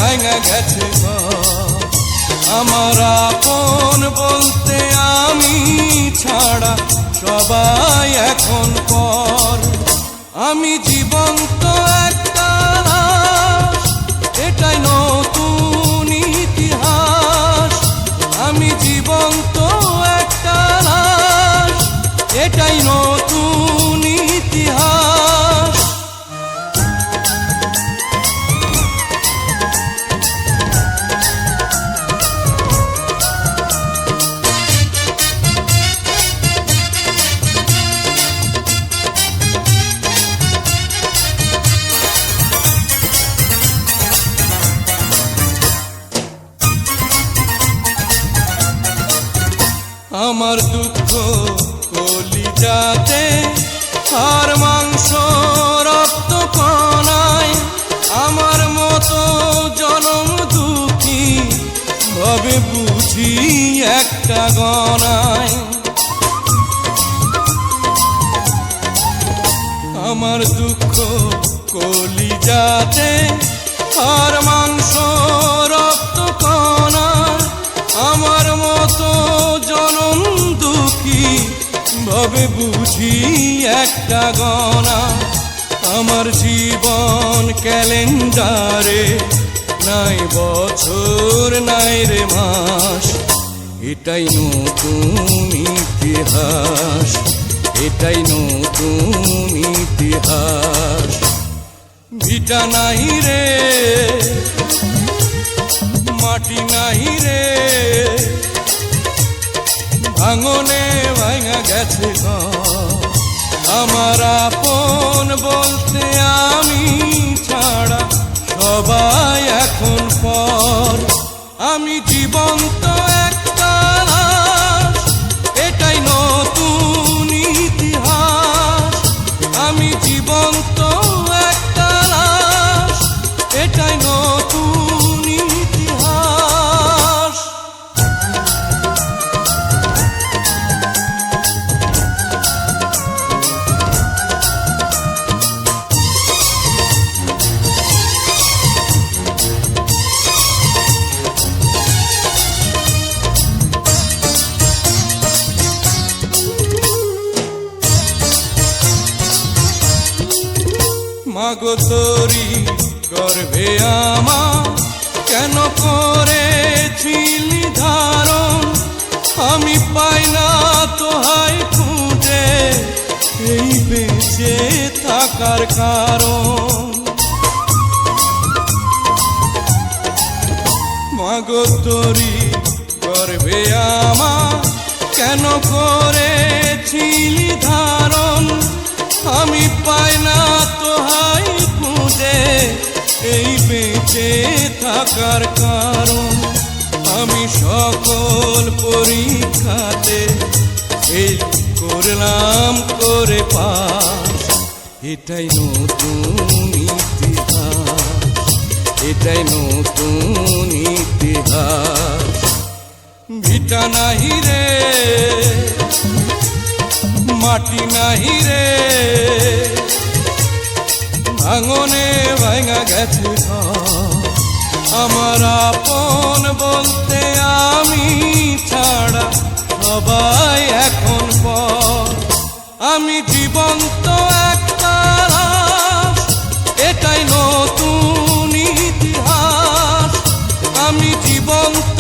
ভাঙা গেছে ঘর। আমার আপন বলতে আমি ছাড়া সবাই এখন পর। আমি জীবন্ত একটা লাশ, এটাই নতুন ইতিহাস। আমি জীবন্ত একটা লাশ, এটাই নতুন ইতিহাস। আমার দুঃখ কলিজাতে, আর মাংস রক্ত কণায়, আমার মতো জনম দুঃখী ভাবে বুঝি একটা গণায়। আমার দুঃখ কলিজাতে, আর মাংস রক্ত কণায়, আমার মতো জনম দুঃখী ভাবে বুঝি একটা গণা। আমার জীবন ক্যালেন্ডারে নাই বছর নাই রে মাস, এটাই নতুন ইতিহাস, এটাই নতুন ইতিহাস। ভিটা নাই রে, মাটি নাই রে, ভাঙনে ভাঙা গেছে ঘর। আমার আপন বলতে আমি ছাড়া সবাই এখন পর। আমি জীবন্ত একটা লাশ, এটাই নতুন ইতিহাস। আমি জীবন্ত একটা লাশ, এটাই নতুন ইতিহাস। মাগো তোরি গর্ভে আমার কেন করেছিলি ধারণ, আমি পাই না তোহাই খুঁজে এই বেঁচে থাকার কারণ। মাগো তোরি গর্ভে আমার কেন করেছিলি ধারণ, আমি পাই না তোহাই খুঁজে এই বেঁচে থাকার কারণ। আমি সকল পরীক্ষাতে এই করলাম করে পাস, এটাই নতুন ইতিহাস, এটাই নতুন ইতিহাস। ভিটা নাহি রে, মাটি নাহি রে, ভাঙনে ভাঙা গেছে ঘর। আমার আপন বলতে আমি ছাড়া সবাই এখন পর। আমি জীবন্ত একটা লাশ, এটাই নতুন ইতিহাস। আমি জীবন্ত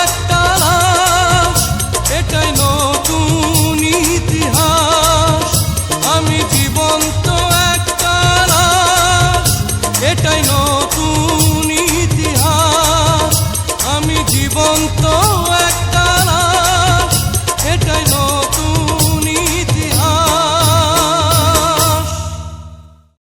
একটা লাশ, এটাই নতুন ইতিহাস। আমি জীবন্ত একটা লাশ, এটাই নতুন ইতিহাস। আমি জীবন্ত